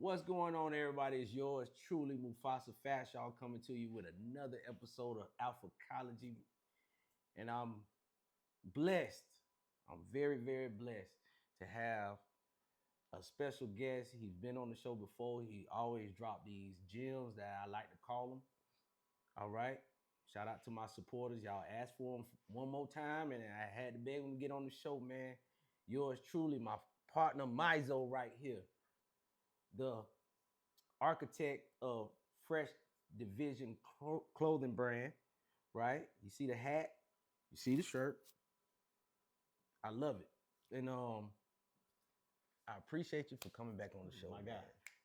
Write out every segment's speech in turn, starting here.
What's going on, everybody? It's yours truly, Mufasa Fast, y'all, coming to you with another episode of Alphacology. And I'm blessed. I'm very, very blessed to have a special guest. He's been on the show before. He always dropped these gems that I like to call them. All right. Shout out to my supporters. Y'all asked for him one more time, and I had to beg him to get on the show, man. Yours truly, my partner, Mizo, right here. The architect of Fresh Division clothing brand, right? You see the hat, you see the shirt. I love it. And I appreciate you for coming back on the show. My man. God.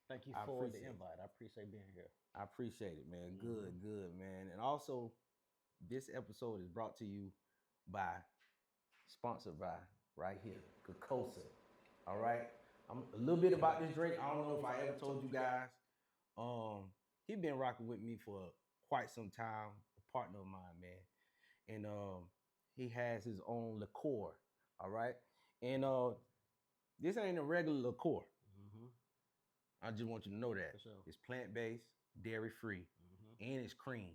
Thank you for the invite. I appreciate being here. I appreciate it, man. Good, man. And also, this episode is brought to you by, sponsored by, right here, Kokosa. All right. I'm a little bit about this drink. I don't know if I ever told you guys. He been rocking with me for quite some time, a partner of mine, man. And he has his own liqueur, all right? And this ain't a regular liqueur. I just want you to know that. For sure. It's plant-based, dairy-free, and it's cream.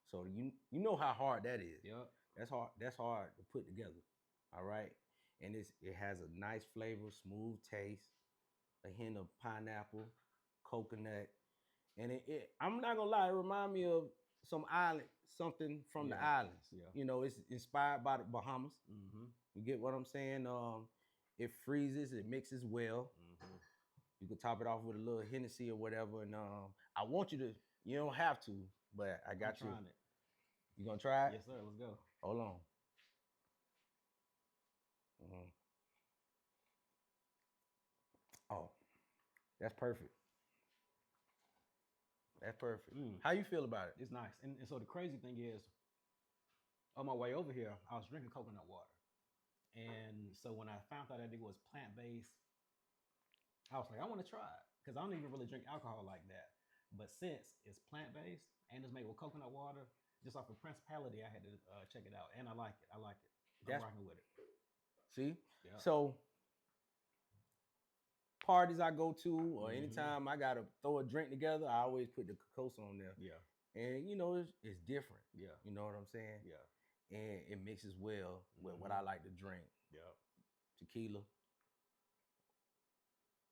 So you know how hard that is. Yep. That's hard to put together, all right? And it has a nice flavor, smooth taste, a hint of pineapple, coconut. And I'm not gonna lie, it reminds me of something from the islands. Yeah. You know, it's inspired by the Bahamas. Mm-hmm. You get what I'm saying? It freezes, it mixes well. Mm-hmm. You can top it off with a little Hennessy or whatever. And I want you to, you don't have to, but I got you. Trying it. You gonna try it? Yes, sir. Let's go. Hold on. Mm-hmm. Oh, that's perfect. That's perfect. How you feel about it? It's nice. And so the crazy thing is, on my way over here, I was drinking coconut water. And so when I found out that it was plant-based, I was like, I want to try it. Because I don't even really drink alcohol like that. But since it's plant-based and it's made with coconut water, just off of principality, I had to check it out. And I like it. I'm rocking with it. See? Yeah. So parties I go to or anytime I gotta throw a drink together, I always put the Kokosa on there. Yeah. And you know, it's different. Yeah. You know what I'm saying? Yeah. And it mixes well with what I like to drink. Yeah. Tequila,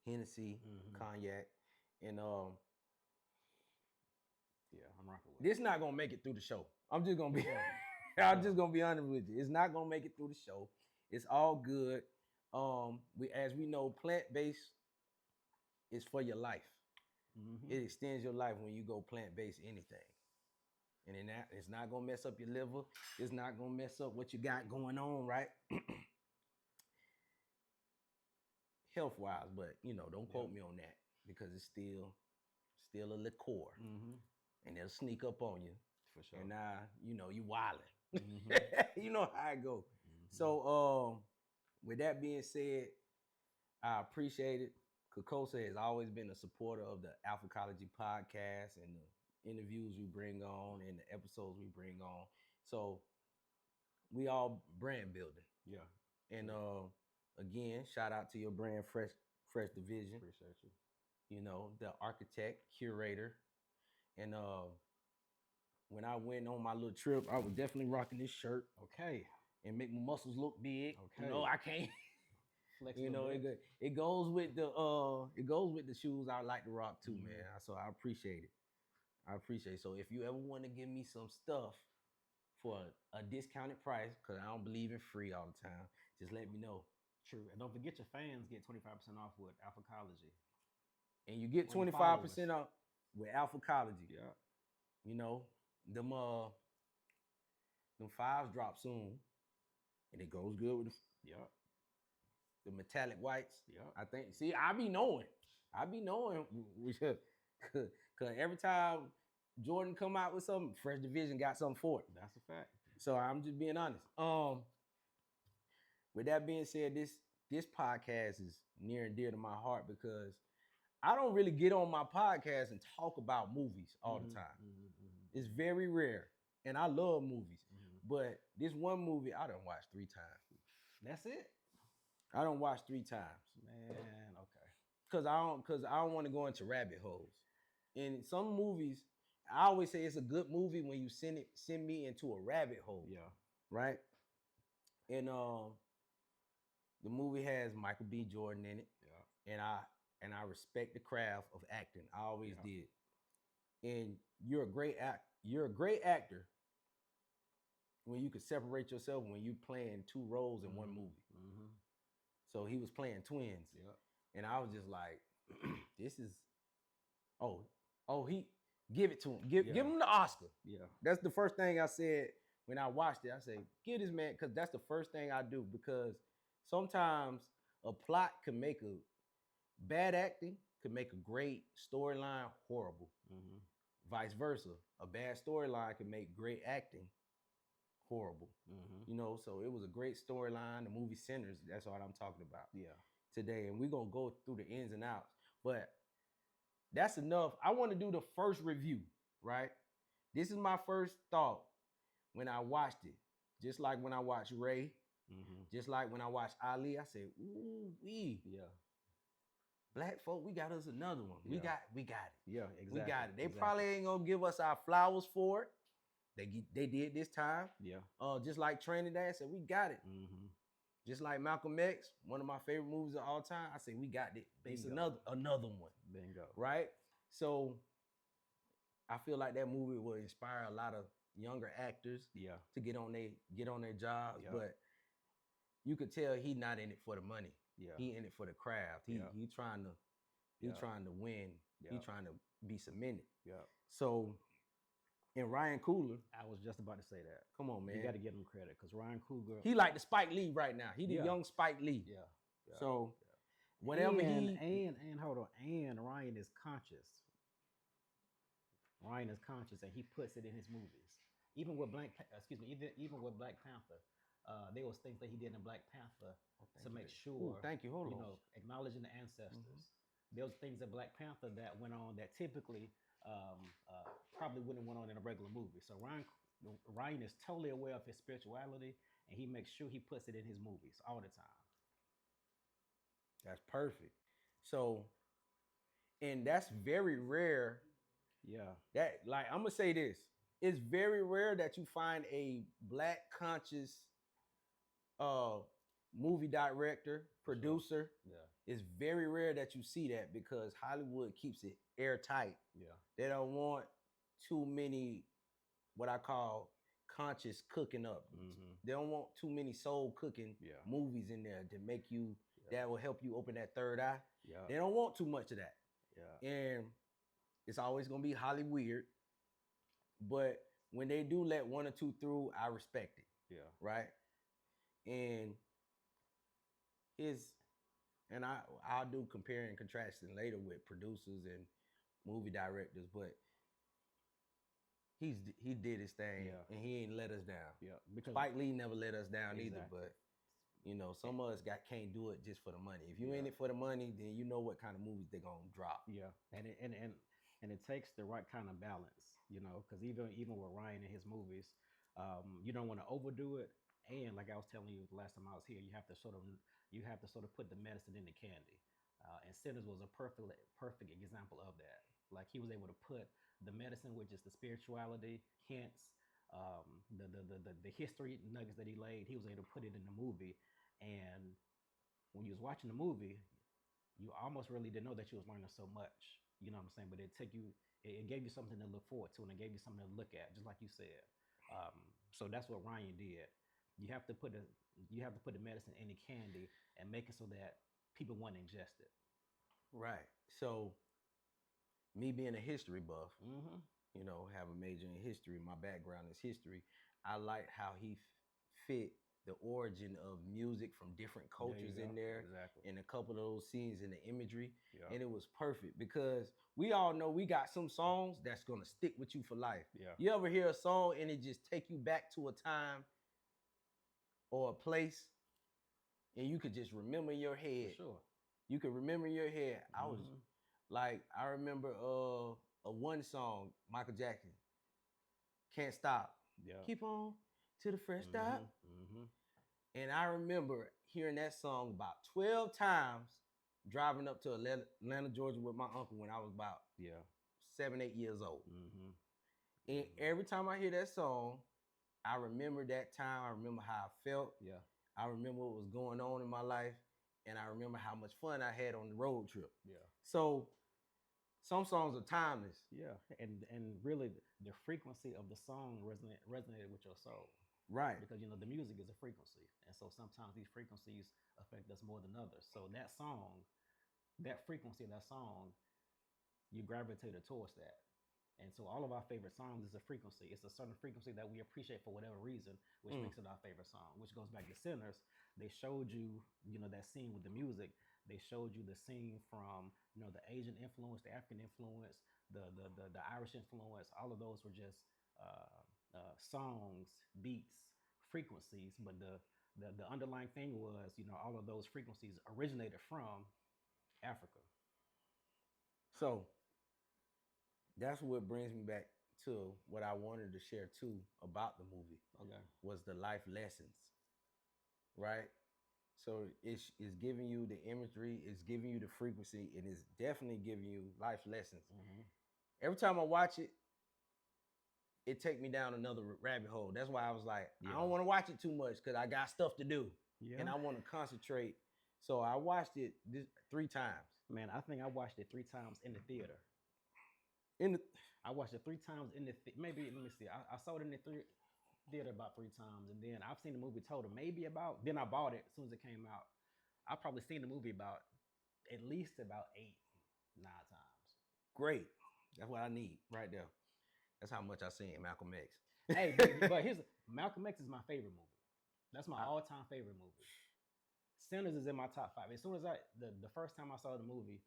Hennessy, cognac. And yeah, I'm rocking with it. This not gonna make it through the show. I'm just gonna be just gonna be honest with you. It's not gonna make it through the show. It's all good. As we know, plant-based is for your life. It extends your life when you go plant-based anything. And then it's not gonna mess up your liver. It's not gonna mess up what you got going on, right? Health-wise, but you know, don't quote me on that because it's still a liqueur. And it'll sneak up on you. For sure. And now, you know, you wilding. You know how I go. So with that being said, I appreciate it. Kokosa has always been a supporter of the Alphacology podcast and the interviews we bring on and the episodes we bring on. So we all brand building. Yeah. And again, shout out to your brand, Fresh Division. Appreciate you. You know, the architect, curator. And when I went on my little trip, I was definitely rocking this shirt. Okay. And make my muscles look big. Okay. You know, I can't. Flex You know, it goes with the shoes I like to rock too, man. So I appreciate it. So if you ever want to give me some stuff for a discounted price, because I don't believe in free all the time, just let me know. True. And don't forget your fans get 25% off with Alphacology. And you get 25% off with Alphacology. Yeah. You know, them fives drop soon. And it goes good with the metallic whites. Yeah. I think. See, I be knowing. Cause every time Jordan come out with something, Fresh Division got something for it. That's a fact. So I'm just being honest. With that being said, this podcast is near and dear to my heart because I don't really get on my podcast and talk about movies all the time. It's very rare. And I love movies. But this one movie I done watched 3 times. That's it. I done watched 3 times. Man, okay. because I don't want to go into rabbit holes. In some movies, I always say it's a good movie when you send me into a rabbit hole, Yeah. right? And the movie has Michael B. Jordan in it, Yeah. and I respect the craft of acting. I always Yeah. did. And you're a great actor when you could separate yourself when you playing two roles in one movie. Mm-hmm. So he was playing twins, Yeah. and I was just like, this is he give it to him, give him the Oscar. Yeah. That's the first thing I said when I watched it. I said, give this man, because that's the first thing I do, because sometimes a plot can make a bad acting could make a great storyline horrible. Mm-hmm. Vice versa, a bad storyline can make great acting horrible. Mm-hmm. You know, so it was a great storyline. The movie Sinners, that's what I'm talking about. Yeah. Today, and we're gonna go through the ins and outs. But that's enough. I want to do the first review, right? This is my first thought when I watched it. Just like when I watched Ray, just like when I watched Ali, I said, ooh, Yeah. Black folk, we got us another one. Yeah. We got it. Yeah, exactly. We got it. They probably ain't gonna give us our flowers for it. They did this time. Yeah. Just like Training Day, I said, we got it. Mm-hmm. Just like Malcolm X, one of my favorite movies of all time, I said, we got it. It's Bingo. another one. Bingo. Right? So I feel like that movie will inspire a lot of younger actors to get on their jobs. Yeah. But you could tell he not in it for the money. Yeah. He in it for the craft. He trying to win. Yeah. He trying to be cemented. Yeah. So in Ryan Coogler, I was just about to say that. Come on, man. You got to give him credit because Ryan Coogler. He like the Spike Lee right now. He the young Spike Lee. Yeah. So whatever and hold on, and Ryan is conscious. Ryan is conscious, and he puts it in his movies. Even with even with Black Panther, there was things that he did in Black Panther to make sure. Thank you. Hold on. Acknowledging the ancestors. There was things in Black Panther that went on that typically probably wouldn't have went on in a regular movie. So Ryan is totally aware of his spirituality, and he makes sure he puts it in his movies all the time. That's perfect. So, and that's very rare. Yeah. That, like, I'm gonna say this. It's very rare that you find a Black conscious movie director, producer. Yeah. It's very rare that you see that because Hollywood keeps it airtight. Yeah. They don't want too many what I call conscious cooking up. They don't want too many soul cooking movies in there to make you that will help you open that third eye. Yeah. They don't want too much of that. Yeah. And it's always gonna be Hollyweird. But when they do let one or two through, I respect it. Yeah. Right. And I'll do comparing and contrasting later with producers and movie directors, but he did his thing and he ain't let us down. Yeah. Because Spike Lee never let us down either, Exactly. but you know, some of us can't do it just for the money. If you in it for the money, then you know what kind of movies they're gonna drop. Yeah. And it takes the right kind of balance, you know, because even with Ryan in his movies, you don't want to overdo it. And like I was telling you the last time I was here, you have to sort of put the medicine in the candy. And Sinners was a perfect example of that. Like he was able to put the medicine, which is the spirituality, hints, the history nuggets that he laid. He was able to put it in the movie. And when you was watching the movie, you almost really didn't know that you was learning so much. You know what I'm saying? But it gave you something to look forward to, and it gave you something to look at, just like you said. So that's what Ryan did. You have to put the medicine in the candy and make it so that people want to ingest it. Right. So, me being a history buff, you know, have a major in history. My background is history. I like how he fit the origin of music from different cultures in there, and a couple of those scenes in the imagery, and it was perfect because we all know we got some songs that's gonna stick with you for life. Yeah. You ever hear a song and it just take you back to a time or a place, and you could just remember in your head. For sure. You could remember in your head. I remember a one song, Michael Jackson, Can't Stop. Yeah. Keep on to the fresh stop. And I remember hearing that song about 12 times driving up to Atlanta, Georgia with my uncle when I was about Yeah. 7, 8 years old. Mm-hmm. And every time I hear that song, I remember that time. I remember how I felt. Yeah. I remember what was going on in my life, and I remember how much fun I had on the road trip. Yeah. So some songs are timeless. Yeah. And really the frequency of the song resonated with your soul. Right. Because the music is a frequency. And so sometimes these frequencies affect us more than others. So that song, that frequency of that song, you gravitated towards that. And so all of our favorite songs is a frequency. It's a certain frequency that we appreciate for whatever reason, which makes it our favorite song, which goes back to Sinners. They showed you, that scene with the music. They showed you the scene from, the Asian influence, the African influence, the Irish influence. All of those were just songs, beats, frequencies. But the underlying thing was, all of those frequencies originated from Africa. So that's what brings me back to what I wanted to share too about the movie. Okay. Was the life lessons, right? So it's giving you the imagery, it's giving you the frequency, and it's definitely giving you life lessons. Mm-hmm. Every time I watch it, it take me down another rabbit hole. That's why I was like, I don't want to watch it too much because I got stuff to do, and I want to concentrate. So I watched it 3 times. Man, I think I watched it 3 times in the theater. I watched it 3 times in the maybe. Let me see. I saw it in the theater about 3 times, and then I've seen the movie total maybe about. Then I bought it as soon as it came out. I've probably seen the movie at least about 8, 9 times. Great, that's what I need right there. That's how much I seen Malcolm X. Hey, but Malcolm X is my favorite movie. That's my all-time favorite movie. Sinners is in my top 5. As soon as the first time I saw the movie.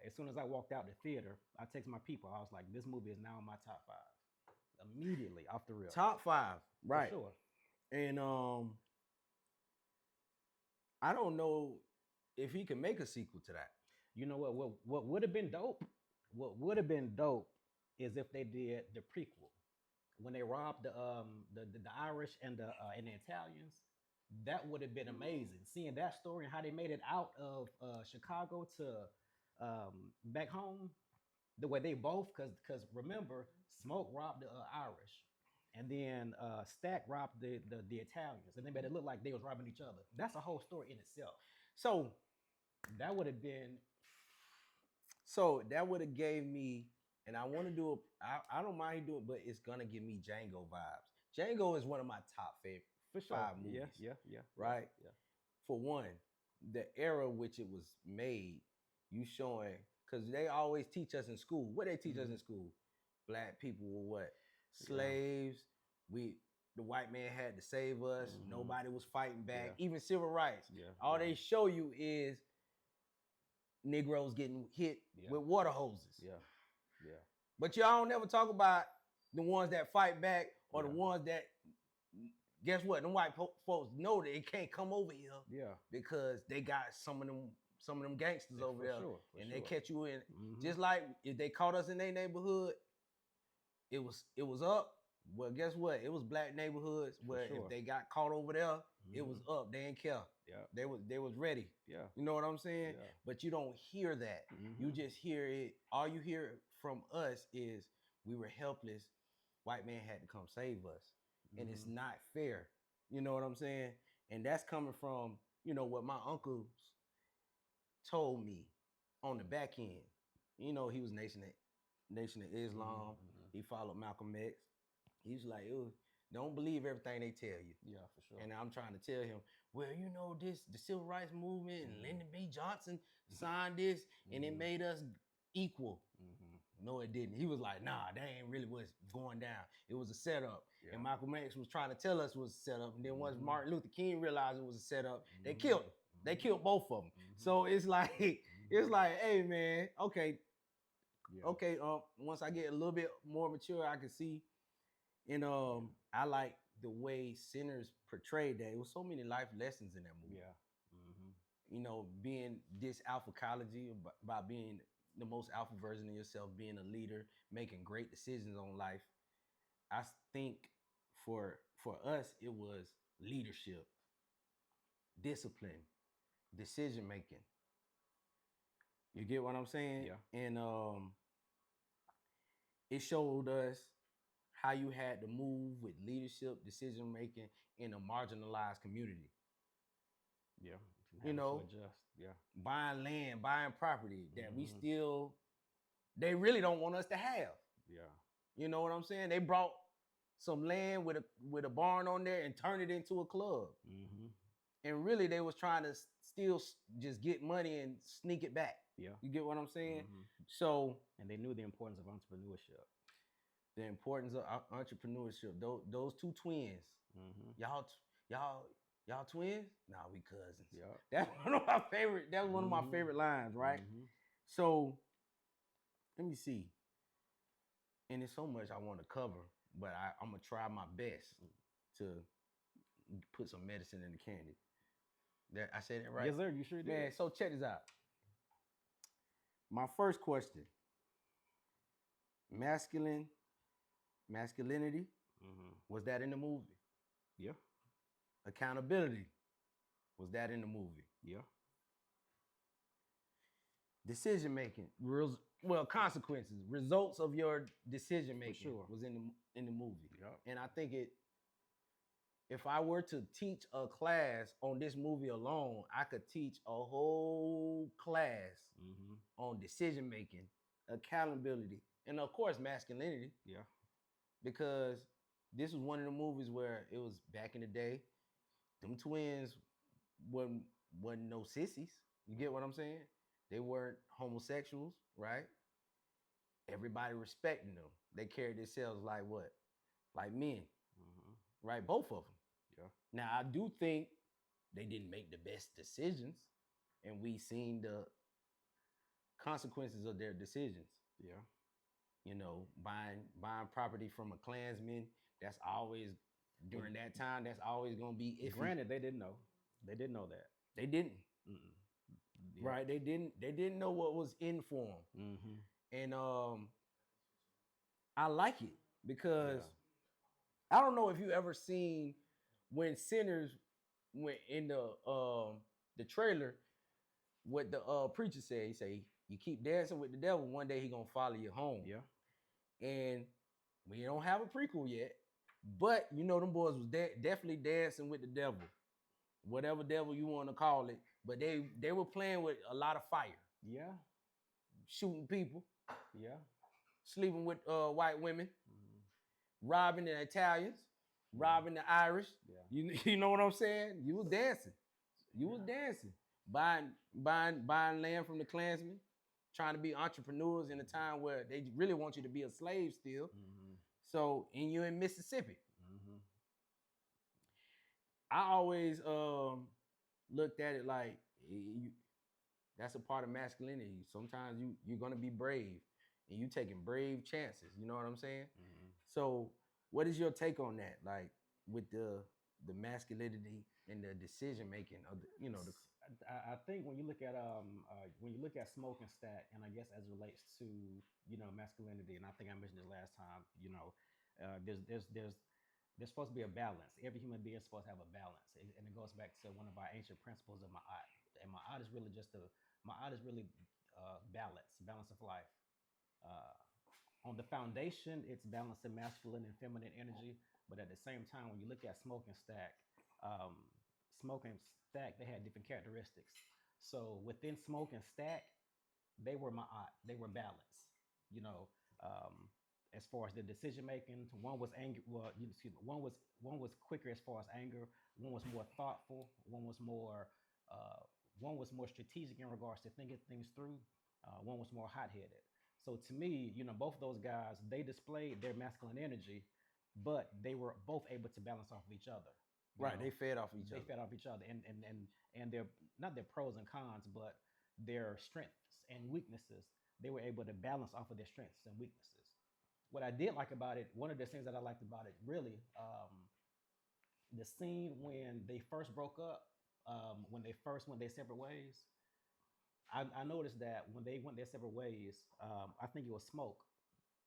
As soon as I walked out the theater, I texted my people. I was like, this movie is now in my top 5. Immediately off the rip. Top 5, right. For sure. And I don't know if he can make a sequel to that. You know what would have been dope? What would have been dope is if they did the prequel. When they robbed the Irish and the Italians. That would have been amazing. Seeing that story and how they made it out of Chicago to back home, the way they both, because remember, Smoke robbed the Irish, and then Stack robbed the Italians, and they made it look like they was robbing each other. That's a whole story in itself. So that would have been. So that would have gave me, and I want to do it. I don't mind doing it, but it's gonna give me Django vibes. Django is one of my top favorite for sure. 5 movies. Yeah. Right. Yeah. For one, the era which it was made. You showing, because they always teach us in school. What they teach us in school? Black people were what? Slaves. The white man had to save us. Nobody was fighting back. Even civil rights. All they show you is Negroes getting hit with water hoses. Yeah. But y'all don't never talk about the ones that fight back or the ones that, guess what? Them white folks know that it can't come over here. Yeah. Because they got some of them gangsters over there, and they catch you in. Just like if they caught us in their neighborhood, it was up. Well, guess what? It was black neighborhoods where if they got caught over there, it was up. They didn't care. Yeah, they was ready. Yeah, you know what I'm saying? Yeah. But you don't hear that. You just hear it. All you hear from us is we were helpless. White man had to come save us, and it's not fair. You know what I'm saying? And that's coming from what my uncles told me on the back end. He was Nation of Islam. He followed Malcolm X. He's like, don't believe everything they tell you. Yeah, for sure. And I'm trying to tell him, well, the civil rights movement and Lyndon B. Johnson signed this and it made us equal. No, it didn't. He was like, nah, that ain't really what's going down. It was a setup. Yeah. And Malcolm X was trying to tell us it was a setup. And then once Martin Luther King realized it was a setup, they killed him. They killed both of them. So it's like, hey man, okay. Yeah. Okay, once I get a little bit more mature, I can see. And I like the way Sinners portrayed that. It was so many life lessons in that movie. Yeah. Being this alphacology, by being the most alpha version of yourself, being a leader, making great decisions on life. I think for us, it was leadership, discipline, decision making. You get what I'm saying? Yeah. And it showed us how you had to move with leadership, decision making in a marginalized community. Yeah. You know, to adjust. Yeah. buying land, buying property that we Mhm. still, they really don't want us to have. Yeah. You know what I'm saying? They brought some land with a barn on there and turned it into a club. Mhm. And really they was trying to still just get money and sneak it back. Yeah. You get what I'm saying? Mhm. So And they knew the importance of entrepreneurship. the importance of entrepreneurship. Those two twins, Mhm. y'all twins? Nah, we cousins. Yeah. That's one of my favorite. That's one of my Mhm. favorite lines, right? Mhm. So let me see. And there's so much I want to cover, but I'm gonna try my best to put some medicine in the candy. That I said it right. Yes, sir. You sure did. Man, so check this out. My first question: masculinity, Mhm. was that in the movie? Yeah. Accountability, was that in the movie? Yeah. Decision making, consequences, results of your decision making sure. was in the movie. Yeah. And I think if I were to teach a class on this movie alone, I could teach a whole class Mhm. on decision making, accountability, and of course masculinity. Yeah. Because this was one of the movies where it was back in the day. Them twins wasn't no sissies. You get what I'm saying? They weren't homosexuals, right? Everybody respecting them. They carried themselves like what? Like men, Mhm. right? Both of them. Yeah. Now I do think they didn't make the best decisions, and we seen the consequences of their decisions. Yeah. You know, buying property from a Klansman, that's always during that time, that's always gonna be iffy. Granted, they didn't know. They didn't know that. They didn't. Mm-mm. Yeah. Right? They didn't know what was in for them. Mhm. And I like it because Yeah. I don't know if you ever seen when Sinners went in the trailer, what the preacher said. He say, you keep dancing with the devil, one day he gonna follow you home. Yeah. And we don't have a prequel yet, but you know them boys was definitely dancing with the devil, whatever devil you want to call it. But they were playing with a lot of fire, Yeah. shooting people, Yeah. sleeping with white women, Mhm. robbing the Italians, Yeah. robbing the Irish. Yeah. You know what I'm saying? You was dancing. You was dancing. Buying land from the Klansmen, trying to be entrepreneurs in a time where they really want you to be a slave still. Mhm. So, and you're in Mississippi. Mhm. I always looked at it like that's a part of masculinity. Sometimes you're gonna be brave, and you taking brave chances. You know what I'm saying? Mhm. So, what is your take on that? Like with the masculinity and the decision making of the I think when you look at Smoke and Stack, and I guess as it relates to masculinity, and I think I mentioned it last time. There's supposed to be a balance. Every human being is supposed to have a balance, and it goes back to one of our ancient principles of Ma'at. And Ma'at is really balance of life. Uh, on the foundation, it's balancing masculine and feminine energy. But at the same time, when you look at um, Smoke and Stack, they had different characteristics. So within Smoke and Stack, they were ma'at, they were balanced. You know, um, as far as the decision making, one was angry. Well, excuse me, one was quicker as far as anger. One was more thoughtful. One was more strategic in regards to thinking things through. One was more hot headed. So to me, both of those guys, they displayed their masculine energy, but they were both able to balance off of each other. right? They fed off each They other. fed off each other, and their not their pros and cons, but their strengths and weaknesses. They were able to balance off of their strengths and weaknesses. What I did like about it, one of the things that I liked about it, really, the scene when they first broke up, when they first went their separate ways. I noticed that when they went their separate ways, I think it was Smoke.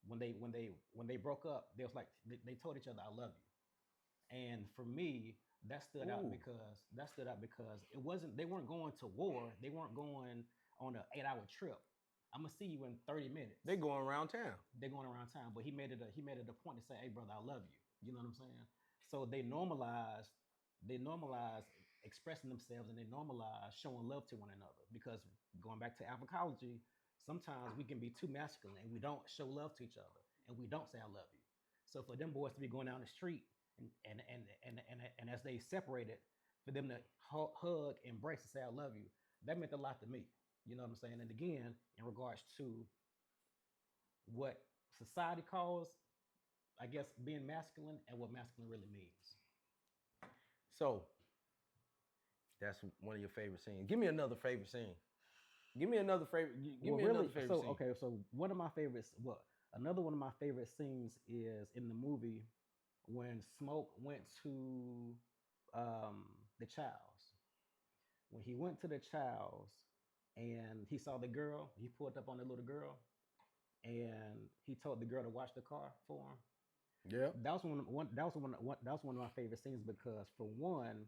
When they broke up, they was like they told each other, "I love you." And for me, that stood out Ooh. because it wasn't they weren't going to war. They weren't going on an 8 hour trip. I'm gonna see you in 30 minutes. They going around town. They're going around town, but he made it a point to say, "Hey, brother, I love you." You know what I'm saying? So they normalized expressing themselves, and they normalized showing love to one another. Because going back to alphacology, sometimes we can be too masculine and we don't show love to each other, and we don't say "I love you." So for them boys to be going down the street and as they separated, for them to hug, embrace, and say "I love you," that meant a lot to me. You know what I'm saying? And again, in regards to what society calls, I guess, being masculine and what masculine really means. So that's one of your favorite scenes. Give me another favorite scene. Give me another favorite. Give Well, me really, another favorite so scene. okay, so one of my favorites, well, another one of my favorite scenes is in the movie when Smoke went to um, the Childs. When he went to the Childs and he saw the girl, he pulled up on the little girl, and he told the girl to watch the car for him. Yep. That was one of my favorite scenes because for one,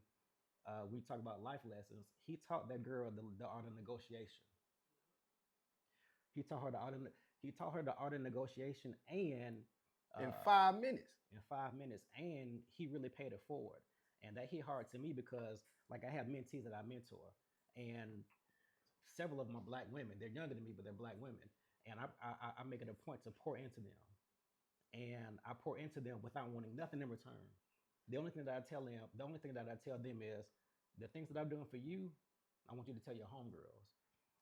we talk about life lessons. He taught that girl the art of negotiation. He taught her the art of he taught her the art of negotiation, and In uh, 5 minutes. in 5 minutes, and he really paid it forward. And that hit hard to me because, like, I have mentees that I mentor, and several of them are black women. They're younger than me, but they're black women, and I make it a point to pour into them, and I pour into them without wanting nothing in return. The only thing that I tell them is the things that I'm doing for you, I want you to tell your homegirls,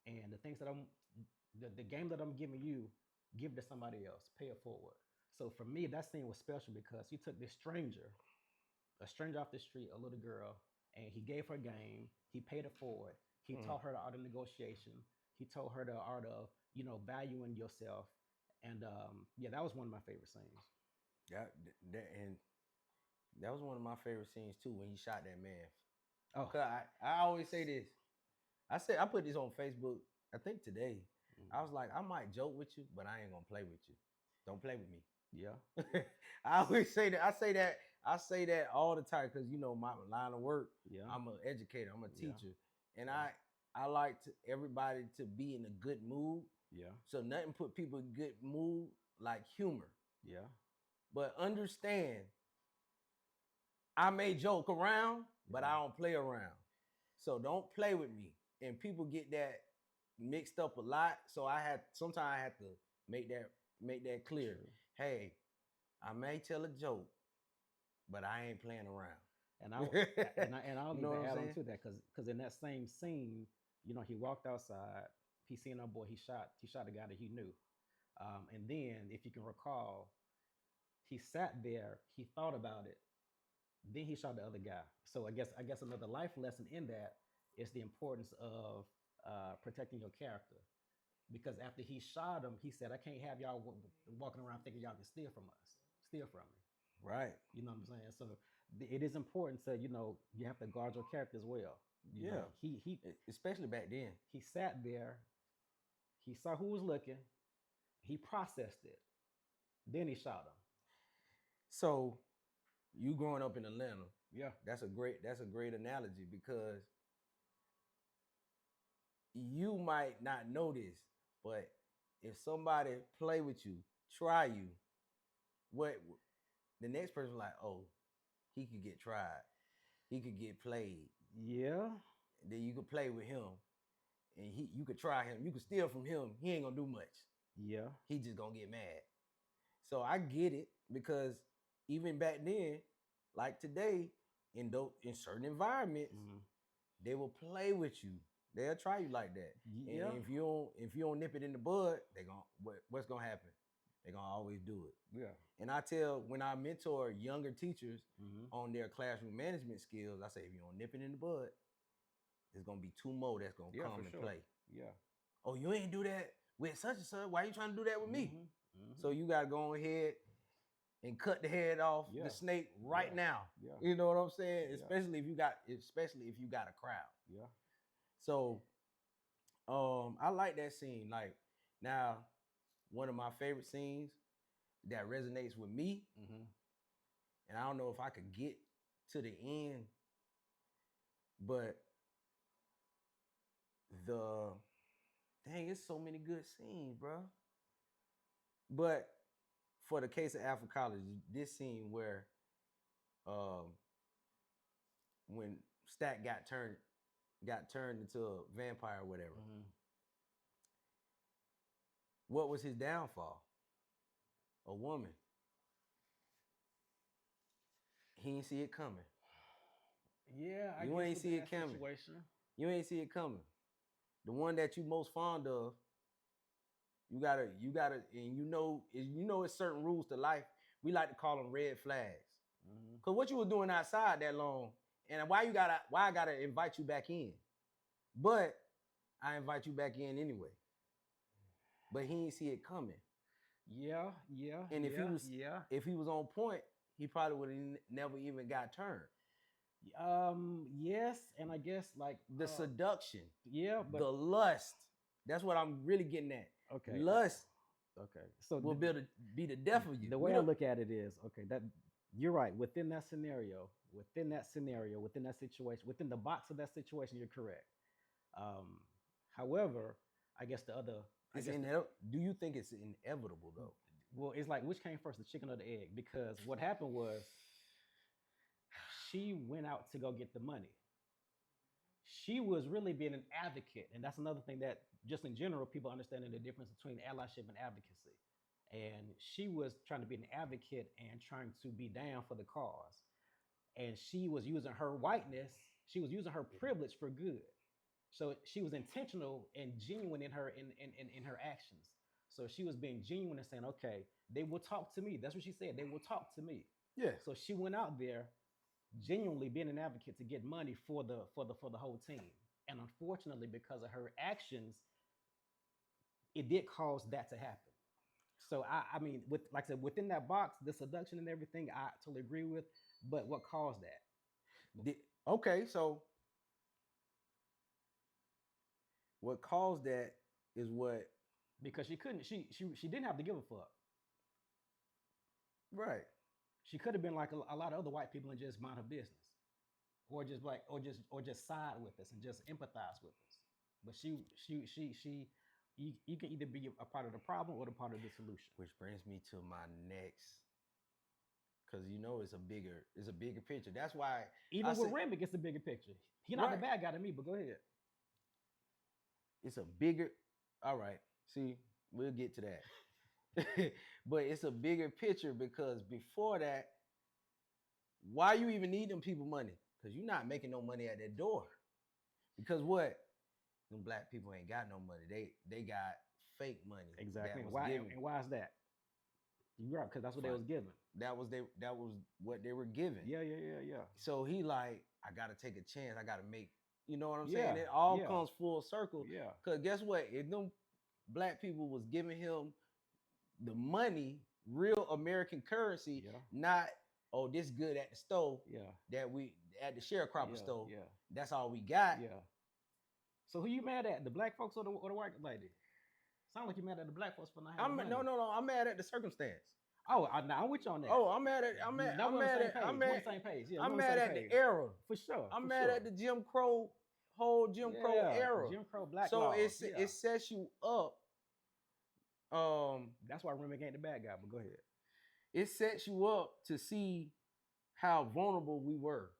and the things that the game that I'm giving you, give to somebody else, pay it forward. So for me, that scene was special because he took this stranger, a stranger off the street, a little girl, and he gave her game. He paid it forward. He Mm. taught her the art of negotiation. He told her the art of valuing yourself. And yeah, that was one of my favorite scenes. And that was one of my favorite scenes too when he shot that man. Oh, 'Cause I always say this. I put this on Facebook. I think today. I was like, I might joke with you, but I ain't gonna play with you. Don't play with me. yeah, I always say that. I say that all the time because my line of work. yeah, I'm an educator. I'm a Yeah. teacher, and Yeah. I like everybody to be in a good mood. yeah, So nothing put people in good mood like humor. yeah, But understand, I may joke around, but I Yeah. don't play around. So don't play with me. And people get that mixed up a lot. So sometimes I have to make that clear. True. Hey, I may tell a joke, but I ain't playing around. And I'll You know even what I'm add on saying? to that because in that same scene, he walked outside. He seen our boy. He shot a guy that he knew. And then, if you can recall, he sat there. He thought about it. Then he shot the other guy. So I guess another life lesson in that is the importance of protecting your character. Because after he shot him, he said, "I can't have y'all walking around thinking y'all can steal from me." Right. You know what I'm saying? So it is important to you have to guard your character as well. Yeah. He Especially back then. he sat there. He saw who was looking. He processed it. Then he shot him. So you growing up in Atlanta, Yeah. that's a great analogy because you might not know this, but if somebody play with you, try you, what the next person like, oh, he could get tried, he could get played. Yeah. Then you could play with him, and you could try him, you could steal from him. He ain't gonna do much. Yeah. He just gonna get mad. So I get it because even back then, like today, in certain environments, Mhm. they will play with you. They'll try you like that. Yeah. And if you don't nip it in the bud, what's gonna happen? They're gonna always do it. Yeah. And I tell when I mentor younger teachers Mhm. on their classroom management skills, I say if you don't nip it in the bud, there's gonna be two more that's gonna Yeah, come for and sure. play. Yeah. Oh, you ain't do that with such and such. Why you trying to do that with me? Mhm. Mhm. So you gotta go ahead and cut the head off Yeah. the snake right Yeah. now. Yeah. You know what I'm saying? Yeah. Especially if you got a crowd. Yeah. So I like that scene. Like now, one of my favorite scenes that resonates with me, Mhm. and I don't know if I could get to the end But the dang, it's so many good scenes, bro. But for the case of Alpha College, this scene where um when Stack got turned into a vampire or whatever. Mm-hmm. What was his downfall? A woman. He didn't see it coming. Yeah, I You guess ain't within see it that coming. situation. You ain't see it coming. The one that you most fond of, you gotta, and you know it's certain rules to life. We like to call them red flags. Mm-hmm. Cause what you were doing outside that long, and why I gotta invite you back in? But I invite you back in anyway. But he didn't see it coming. Yeah. And if he was on point, he probably would have never even got turned. Yes, and I guess like The seduction, yeah, but the lust. That's what I'm really getting at. okay. Lust Okay. So will be the death of you. The way I look at it is, okay, that you're right. Within that scenario, within that situation, within the box of that situation, you're correct. However, I guess the other do you think it's inevitable though? Well, it's like which came first, the chicken or the egg? Because what happened was she went out to go get the money. She was really being an advocate, and that's another thing that just in general people understanding the difference between allyship and advocacy. And she was trying to be an advocate and trying to be down for the cause. And she was using her whiteness, she was using her privilege for good. So she was intentional and genuine in her in her actions. So she was being genuine and saying, okay, they will talk to me. That's what she said. They will talk to me. Yeah. So she went out there genuinely being an advocate to get money for the whole team. And unfortunately, because of her actions, it did cause that to happen. So I mean, with like I said, within that box, the seduction and everything, I totally agree with. But what caused that? Okay, so what caused that is what, because she couldn't, she didn't have to give a fuck. Right. She could have been like a lot of other white people and just mind her business, or just like, or just side with us and just empathize with us. But you can either be a part of the problem or the part of the solution. Which brings me to my next, because you know it's a bigger picture. That's why even with Remick, it's a bigger picture. He's not the bad guy to me, but go ahead. It's a bigger. All right. See, we'll get to that. But it's a bigger picture because before that, why you even need them people money? Because you're not making no money at that door. Because what? Them black people ain't got no money. They got fake money. Exactly. And why is that? You're right, because that's what they was given. That was what they were given. Yeah. So he like, I gotta take a chance. I gotta make, you know what I'm saying? It all comes full circle. Yeah. Cause guess what? If them black people was giving him the money, real American currency, not this good at the stove. Yeah. That we at the sharecropper stove. Yeah. That's all we got. Yeah. So who you mad at? The black folks or the white lady? Sound like you mad at the black folks for not having money. No. I'm mad at the circumstance. Oh, I'm with you on that. Oh, I'm mad at the era. For sure. I'm mad at the Jim Crow era. Jim Crow black so laws. It sets you up. That's why Remick ain't the bad guy, but go ahead. It sets you up to see how vulnerable we were.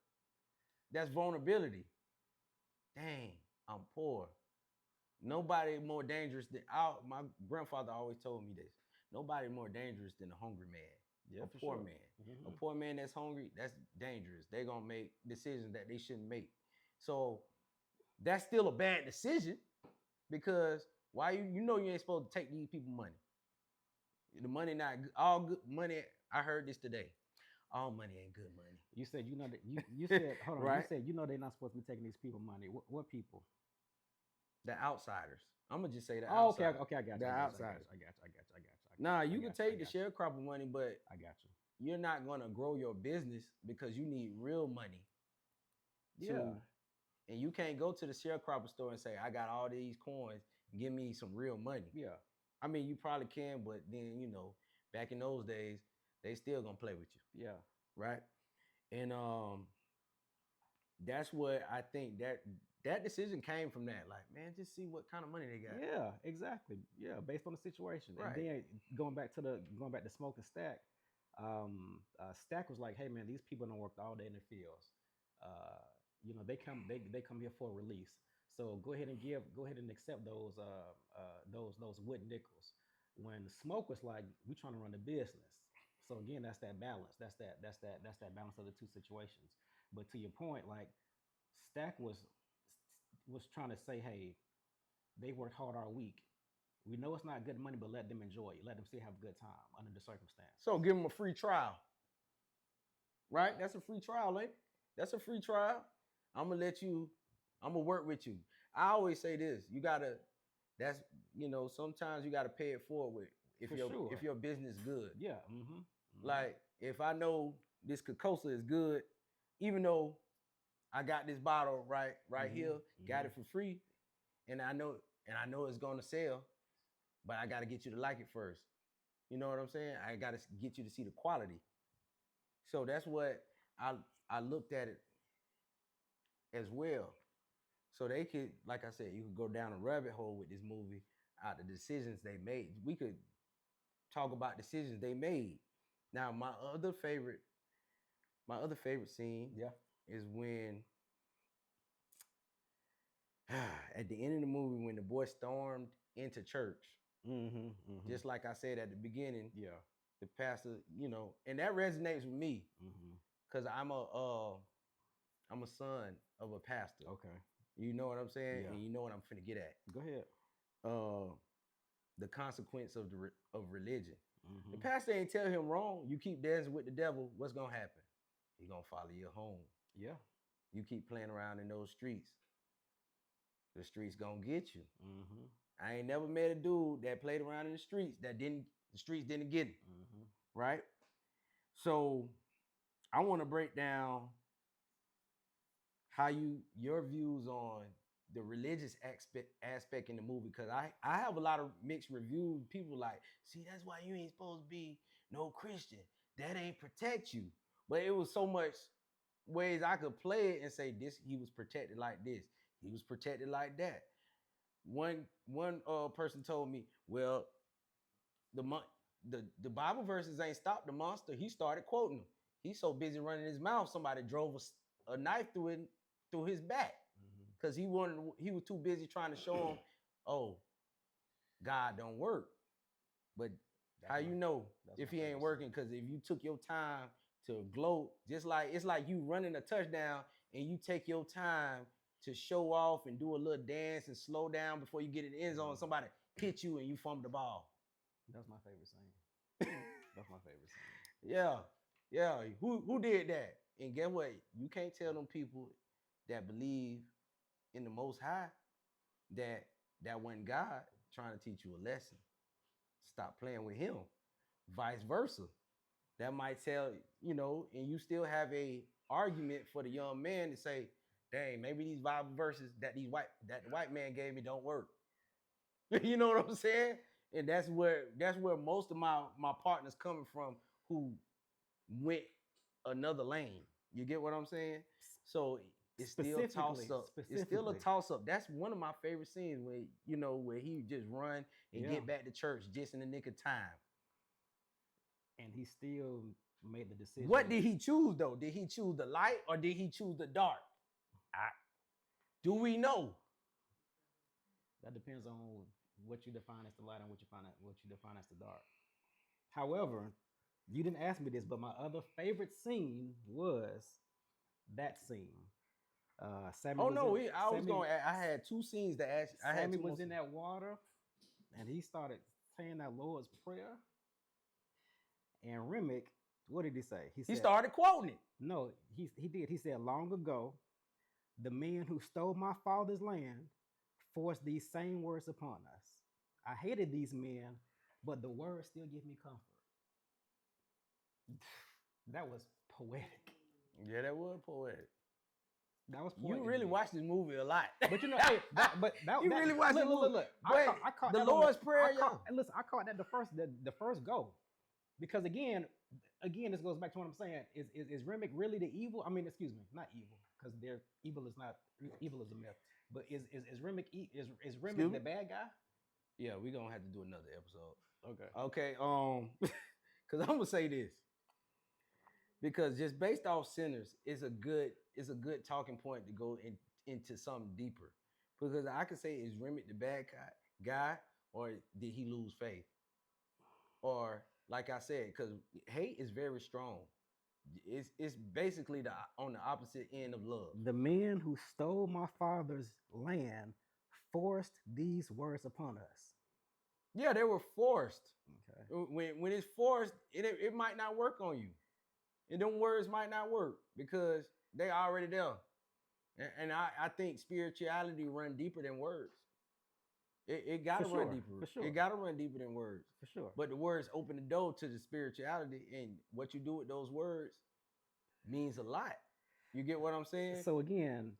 That's vulnerability. Dang, I'm poor. Nobody more dangerous than my grandfather always told me this. Nobody more dangerous than a hungry man, a poor man. Mm-hmm. A poor man that's hungry, that's dangerous. They're gonna make decisions that they shouldn't make. So that's still a bad decision because why you know you ain't supposed to take these people money. The money not all good money. I heard this today. All money ain't good money. You said you know that you said hold on. Right? You said you know they're not supposed to be taking these people money. What people? The outsiders. I'm gonna just say that. Oh, okay, I got you. The outsiders. I got you. Nah, you can take the sharecropper money, but I got you. You're not gonna grow your business because you need real money. And you can't go to the sharecropper store and say, I got all these coins, give me some real money. Yeah. I mean, you probably can, but then, back in those days, they still gonna play with you. Yeah. Right? And that's what I think that decision came from that. Like, man, just see what kind of money they got. Yeah, exactly. Yeah, based on the situation. Right. And then going back to Smoke and Stack, Stack was like, "Hey man, these people don't work all day in the fields. Uh, they come here for a release. So go ahead and accept those wood nickels." When Smoke was like, "We trying to run the business." So again, that's that balance. That's that balance of the two situations. But to your point, like Stack was trying to say, "Hey, they worked hard all week. We know it's not good money, but let them enjoy it. Let them still have a good time under the circumstance." So give them a free trial. Right? That's a free trial, ain't it? That's a free trial. I'm gonna work with you. I always say this, sometimes you gotta pay it forward For sure. if your business good. Yeah. Mm-hmm. Like if I know this Coca is good, even though I got this bottle right Mhm, here, got mhm. it for free, and I know it's gonna sell, but I gotta get you to like it first. You know what I'm saying? I gotta get you to see the quality. So that's what I looked at it as well. So they could, like I said, you could go down a rabbit hole with this movie out the decisions they made. We could talk about decisions they made. Now, my other favorite scene Yeah. is when at the end of the movie when the boy stormed into church. Mm-hmm. Just like I said at the beginning, Yeah. the pastor, and that resonates with me Mm-hmm. because I'm a son of a pastor. Okay. You know what I'm saying? Yeah. And you know what I'm finna get at. Go ahead. The consequence of of religion. The Mm-hmm. pastor ain't tell him wrong. You keep dancing with the devil, what's gonna happen? He gonna follow you home. Yeah. You keep playing around in those streets, the streets gonna get you. Mm-hmm. I ain't never met a dude that played around in the streets the streets didn't get him. Mm-hmm. Right? So I want to break down how your views on the religious aspect in the movie, because I have a lot of mixed reviews. People like, see, that's why you ain't supposed to be no Christian. That ain't protect you. But it was so much ways I could play it and say this, he was protected like this, he was protected like that. One person told me, well, the Bible verses ain't stopped the monster. He started quoting them. He's so busy running his mouth, somebody drove a knife through his back because he was too busy trying to show him, oh, God don't work. But how you know if he ain't working? Because if you took your time to gloat, just like it's like you running a touchdown and you take your time to show off and do a little dance and slow down before you get in the end zone, somebody hit you and you fumble the ball. That's my favorite scene. That's my favorite scene. Yeah. Who did that? And guess what? You can't tell them people that believe in the Most High that when God trying to teach you a lesson, stop playing with Him. Vice versa. That might tell and you still have a argument for the young man to say, dang, maybe these Bible verses that the white man gave me don't work. You know what I'm saying? And that's where most of my partners coming from who went another lane. You get what I'm saying? So it's still a toss up. It's still a toss up. That's one of my favorite scenes where he just run and get back to church just in the nick of time. And he still made the decision. What did he choose though? Did he choose the light or did he choose the dark? Do we know? That depends on what you define as the light and what you define as the dark. However, you didn't ask me this, but my other favorite scene was that scene. Sammy. I had two scenes to ask. Sammy was in that water, and he started saying that Lord's Prayer. And Remick, what did he say? He started quoting it. No, he did. He said, long ago, the men who stole my father's land forced these same words upon us. I hated these men, but the words still give me comfort. That was poetic. Yeah, that was poetic. That was poetic. You really watched this movie a lot. But you really watched it. Look. I caught the Lord's Prayer. Listen, I caught that the first go. Because again, this goes back to what I'm saying. Is Remick really the evil? I mean, excuse me, not evil. because their evil is not evil is a myth. But is Remick is Excuse Remick me? the bad guy? Yeah, we're gonna have to do another episode. Okay. Okay, because I'm gonna say this. Because just based off Sinners is a good talking point to go into something deeper. Because I could say, is Remick the bad guy, or did he lose faith? Or like I said, because hate is very strong. It's basically on the opposite end of love. The men who stole my father's land forced these words upon us. Yeah, they were forced. Okay. When it's forced, it might not work on you. And them words might not work because they already there. And I think spirituality run deeper than words. It gotta For run sure, deeper. for sure. It gotta run deeper than words. For sure. But the words open the door to the spirituality, and what you do with those words means a lot. You get what I'm saying? So again,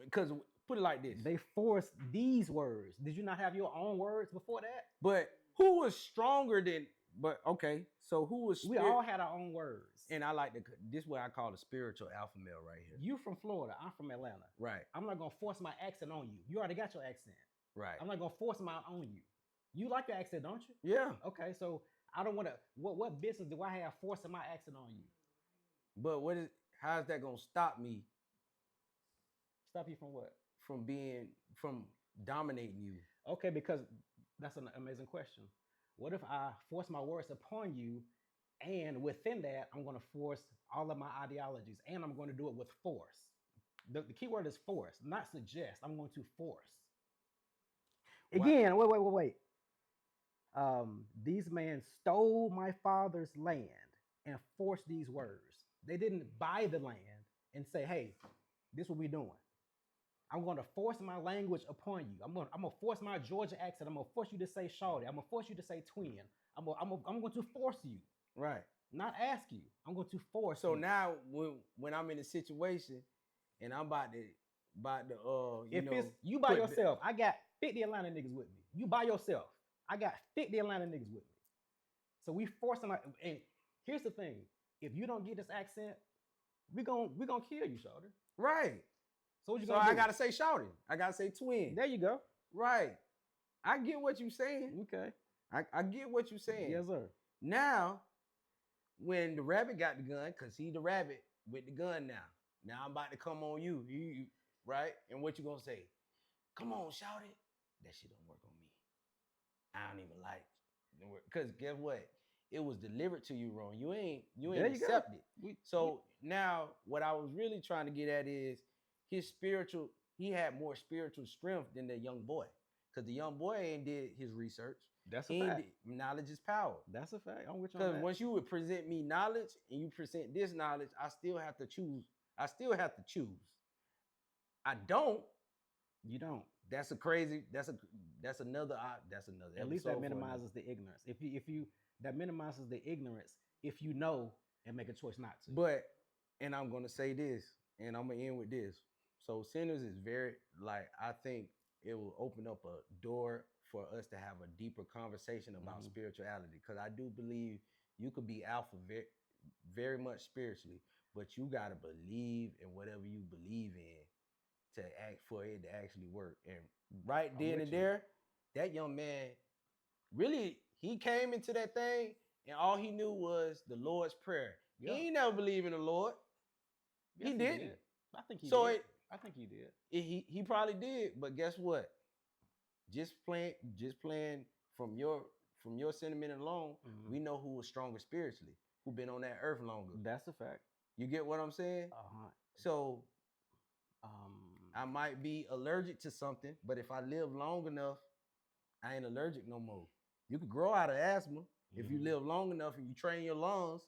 Because put it like this. they forced these words. Did you not have your own words before that? But who was stronger than? But okay, so who was? We all had our own words. And I like this is what I call the spiritual alpha male right here. You from Florida, I'm from Atlanta. Right, I'm not gonna force my accent on you. You already got your accent. right. I'm not gonna force mine on you. You like the accent, don't you? Yeah, Okay, so I don't want to. What business do I have forcing my accent on you? but how's that gonna stop me Stop you from what? from dominating you? Okay, because that's an amazing question. What if I force my words upon you, and within that, I'm going to force all of my ideologies, and I'm going to do it with force. The key word is force, not suggest. I'm going to force. Again, wait. These men stole my father's land and forced these words. They didn't buy the land and say, "Hey, this is what we're doing. I'm going to force my language upon you. I'm going to force my Georgia accent. I'm going to force you to say shawty. I'm going to force you to say twin. I'm going to force you, Right. not ask you. I'm going to force So you. now when I'm in a situation and I'm about to if it's you by yourself, I got 50 Atlanta niggas with me. You by yourself, I got 50 Atlanta niggas with me. So we forcing our, and here's the thing. If you don't get this accent, we gonna kill you, shawty. right. So what you So gonna do? I gotta say shouty. I gotta say twin. There you go. Right. I get what you're saying. Okay. I get what you're saying. Yes, sir. Now, when the rabbit got the gun, because he the rabbit with the gun now. Now I'm about to come on you. Right? And what you gonna say? Come on, shout it. That shit don't work on me. I don't even like it. Because guess what? It was delivered to you wrong. You ain't accept it. So now what I was really trying to get at is he had more spiritual strength than the young boy. Because the young boy ain't did his research. That's a fact. Knowledge is power. That's a fact. I'm with you on Because that. once you would present me knowledge and you present this knowledge, I still have to choose. I don't. You don't. That's another At least that episode for minimizes the ignorance. If you that minimizes the ignorance if you know and make a choice not to. But and I'm gonna say this, and I'm gonna end with this. So Sinners is very I think it will open up a door for us to have a deeper conversation about spirituality. Because I do believe you could be alpha very, very much spiritually, but you gotta believe in whatever you believe in to act for it to actually work. And right then and there, that young man really he came into that thing and all he knew was the Lord's Prayer. Yeah. He ain't never believed in the Lord. Yes, he didn't. I think he so did. I think he did. He probably did, but guess what? Just playing from your sentiment alone, we know who was stronger spiritually, who been on that earth longer. That's a fact. You get what I'm saying? So I might be allergic to something, but if I live long enough, I ain't allergic no more. You could grow out of asthma if you live long enough and you train your lungs.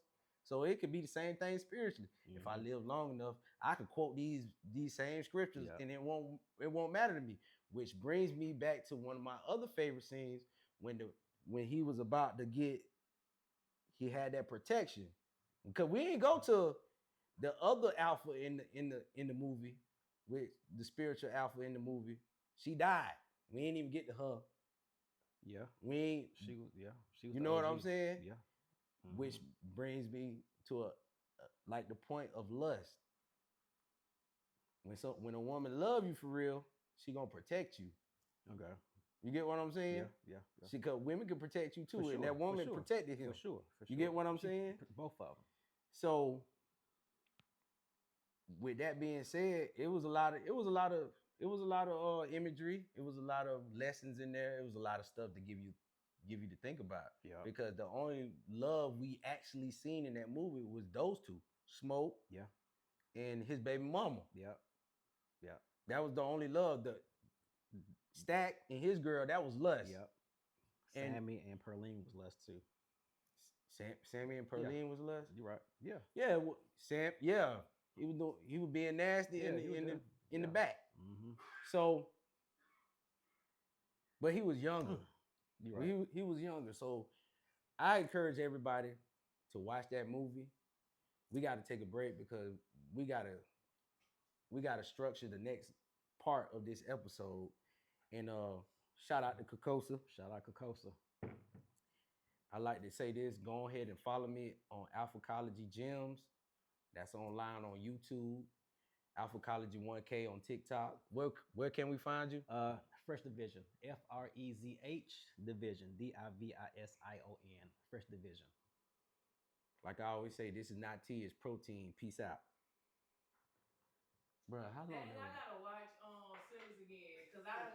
So it could be the same thing spiritually. If I live long enough, I could quote these same scriptures and it won't matter to me. Which brings me back to one of my other favorite scenes when he was about to he had that protection. Because we didn't go to the other alpha in the movie, with the spiritual alpha in the movie. She died. We ain't even get to her. Yeah. We ain't. She was. You know what I'm saying? Yeah. Which brings me to the point of lust. when a woman love you for real, she gonna protect you. Okay. You get what I'm saying? Yeah. She cause women can protect you too, For and that sure, woman for sure, protected him. For sure. You get what I'm saying? Both of them. So with that being said, it was a lot of imagery. It was a lot of lessons in there. It was a lot of stuff to give you to think about. Yeah. Because the only love we actually seen in that movie was those two, Smoke, Yeah. and his baby mama. Yeah. That was the only love. The Stack and his girl, that was lust. Yep. And Sammy and Perlene was less too. Sammy and Perlene was lust. You're right. Yeah. Yeah, Sam. Yeah, he was being nasty in the back. Mm-hmm. So, but he was younger. You're right. He was younger. So, I encourage everybody to watch that movie. We got to take a break because we gotta structure the next part of this episode. And shout out to Kokosa. Shout out Kokosa. I like to say this. Go ahead and follow me on Alphacology Gems. That's online on YouTube. Alphacology 1K on TikTok. Where can we find you? Fresh Division. FREZH Division. DIVISION. Fresh Division. Like I always say, this is not tea, it's protein. Peace out. Bruh, how long? And I gotta watch Sims again because I